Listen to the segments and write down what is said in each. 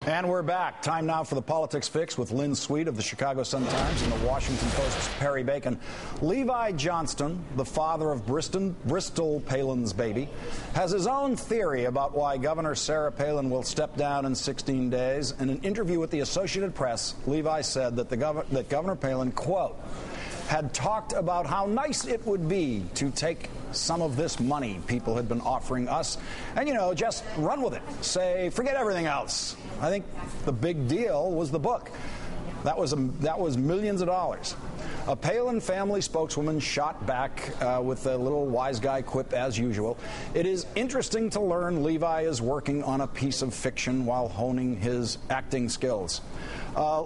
And we're back. Time now for the Politics Fix with Lynn Sweet of the Chicago Sun-Times and the Washington Post's Perry Bacon. Levi Johnston, the father of Bristol Palin's baby, has his own theory about why Governor Sarah Palin will step down in 16 days. In an interview with the Associated Press, Levi said that Governor Palin, quote, had talked about how nice it would be to take some of this money people had been offering us and, just run with it. Say, forget everything else. I think the big deal was the book. That was millions of dollars. A Palin family spokeswoman shot back with a little wise guy quip as usual. It is interesting to learn Levi is working on a piece of fiction while honing his acting skills.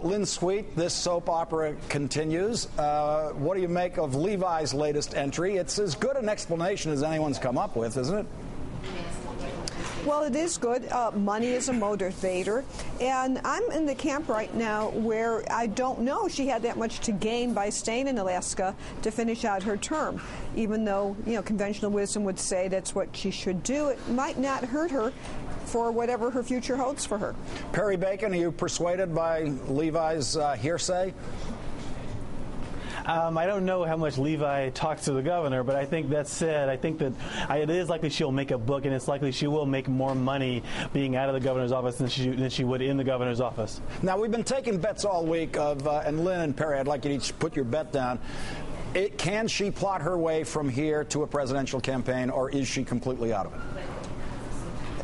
Lynn Sweet, this soap opera continues. What do you make of Levi's latest entry? It's as good an explanation as anyone's come up with, isn't it? Well, it is good. Money is a motivator. And I'm in the camp right now where I don't know she had that much to gain by staying in Alaska to finish out her term. Even though, conventional wisdom would say that's what she should do, it might not hurt her for whatever her future holds for her. Perry Bacon, are you persuaded by Levi's hearsay? I don't know how much Levi talks to the governor, but I think that said, I think that it is likely she'll make a book, and it's likely she will make more money being out of the governor's office than she would in the governor's office. Now, we've been taking bets all week and Lynn and Perry, I'd like you to each put your bet down. Can she plot her way from here to a presidential campaign, or is she completely out of it?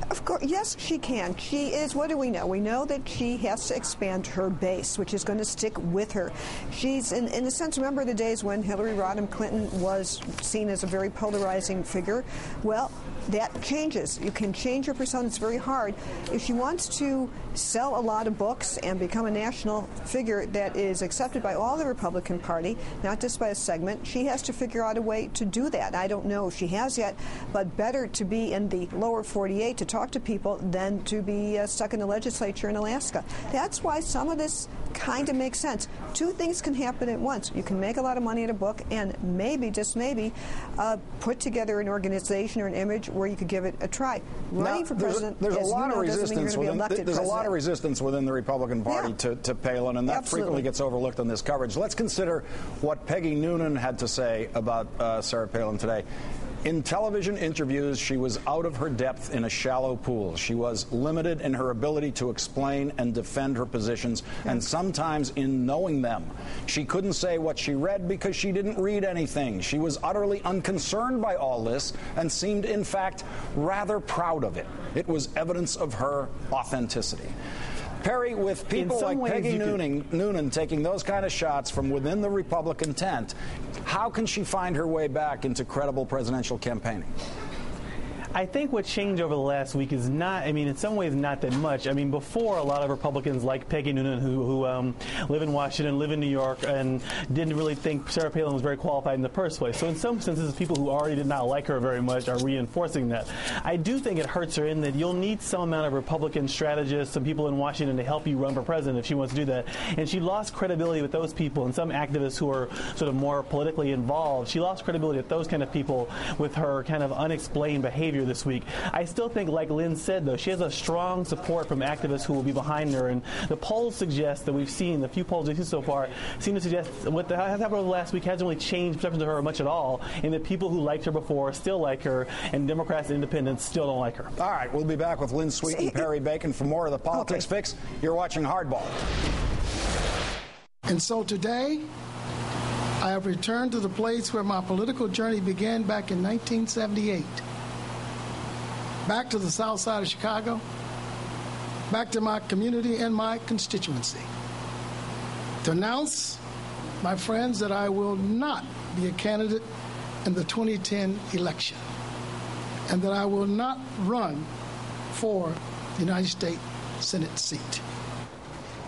Of course, yes, she can. She is, what do we know? We know that she has to expand her base, which is going to stick with her. She's, in a sense, remember the days when Hillary Rodham Clinton was seen as a very polarizing figure? Well, that changes. You can change your persona. It's very hard. If she wants to sell a lot of books and become a national figure that is accepted by all the Republican Party, not just by a segment, she has to figure out a way to do that. I don't know if she has yet, but better to be in the lower 48 to talk to people than to be stuck in the legislature in Alaska. That's why some of this kind of makes sense. Two things can happen at once. You can make a lot of money at a book and maybe, just maybe, put together an organization or an image where you could give it a try. Running for president, there's a lot of resistance within the Republican Party to Palin, and that frequently gets overlooked in this coverage. Let's consider what Peggy Noonan had to say about Sarah Palin today. In television interviews, she was out of her depth in a shallow pool. She was limited in her ability to explain and defend her positions, and sometimes in knowing them. She couldn't say what she read because she didn't read anything. She was utterly unconcerned by all this and seemed, in fact, rather proud of it. It was evidence of her authenticity. Perry, with people like Peggy Noonan taking those kind of shots from within the Republican tent, how can she find her way back into credible presidential campaigning? I think what changed over the last week is not, in some ways not that much. Before, a lot of Republicans like Peggy Noonan, who live in Washington, live in New York, and didn't really think Sarah Palin was very qualified in the first place. So in some senses, people who already did not like her very much are reinforcing that. I do think it hurts her in that you'll need some amount of Republican strategists, some people in Washington to help you run for president if she wants to do that. And she lost credibility with those people and some activists who are sort of more politically involved. She lost credibility with those kind of people with her kind of unexplained behavior this week. I still think, like Lynn said, though, she has a strong support from activists who will be behind her, and the polls suggest that we've seen, the few polls we've seen so far, seem to suggest what has happened over the last week hasn't really changed perceptions of her much at all, and that people who liked her before still like her, and Democrats and independents still don't like her. All right, we'll be back with Lynn Sweet and Perry Bacon for more of the Politics Fix. You're watching Hardball. And so today, I have returned to the place where my political journey began back in 1978. Back to the south side of Chicago, back to my community and my constituency, to announce, my friends, that I will not be a candidate in the 2010 election, and that I will not run for the United States Senate seat.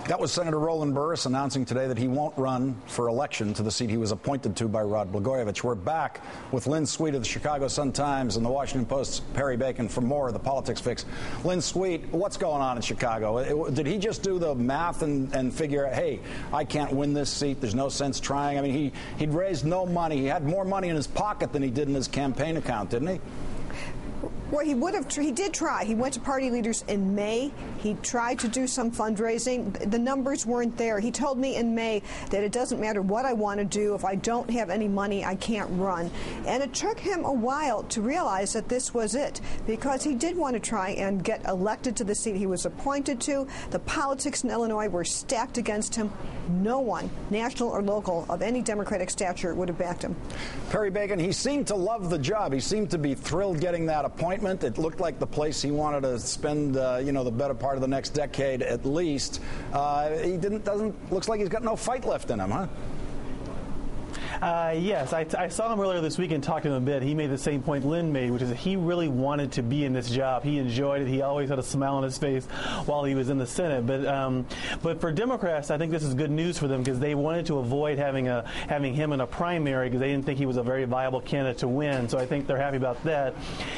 That was Senator Roland Burris announcing today that he won't run for election to the seat he was appointed to by Rod Blagojevich. We're back with Lynn Sweet of the Chicago Sun-Times and the Washington Post's Perry Bacon for more of the Politics Fix. Lynn Sweet, what's going on in Chicago? Did he just do the math and figure, hey, I can't win this seat, there's no sense trying? He'd raised no money. He had more money in his pocket than he did in his campaign account, didn't he? Well, he did try. He went to party leaders in May. He tried to do some fundraising. The numbers weren't there. He told me in May that it doesn't matter what I want to do. If I don't have any money, I can't run. And it took him a while to realize that this was it, because he did want to try and get elected to the seat he was appointed to. The politics in Illinois were stacked against him. No one, national or local, of any Democratic stature would have backed him. Perry Bacon, he seemed to love the job. He seemed to be thrilled getting that appointment. It looked like the place he wanted to spend, the better part of the next decade at least. Looks like he's got no fight left in him, huh? Yes, I saw him earlier this week and talked to him a bit. He made the same point Lynn made, which is that he really wanted to be in this job. He enjoyed it. He always had a smile on his face while he was in the Senate. But for Democrats, I think this is good news for them, because they wanted to avoid having him in a primary, because they didn't think he was a very viable candidate to win. So I think they're happy about that.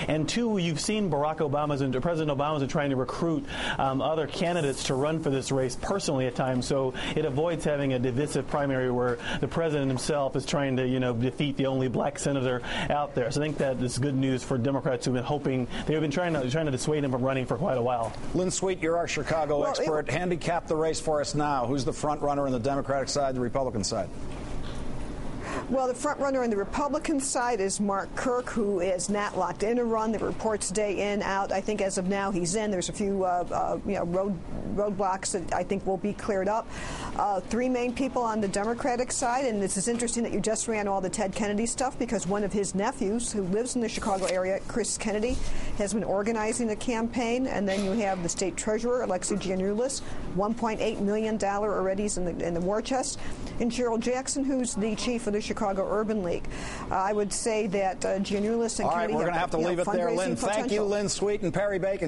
And two, you've seen President Obama's trying to recruit other candidates to run for this race personally at times. So it avoids having a divisive primary where the president himself is trying to, defeat the only black senator out there. So I think that is good news for Democrats who've been trying to dissuade him from running for quite a while. Lynn Sweet, you're our Chicago expert. Handicap the race for us now. Who's the front runner on the Democratic side, the Republican side? Well, the front runner on the Republican side is Mark Kirk, who is not locked in a run. The reports day in, out. I think as of now he's in. There's a few roadblocks that I think will be cleared up. Three main people on the Democratic side, and this is interesting that you just ran all the Ted Kennedy stuff, because one of his nephews, who lives in the Chicago area, Chris Kennedy, has been organizing the campaign. And then you have the state treasurer, Alexi Giannoulis, $1.8 million already in the war chest, and Cheryl Jackson, who's the chief of the Chicago Urban League. I would say that Giannoulis and Kennedy. All right, we're going to have to leave it there, Lynn. Thank you, Lynn Sweet and Perry Bacon.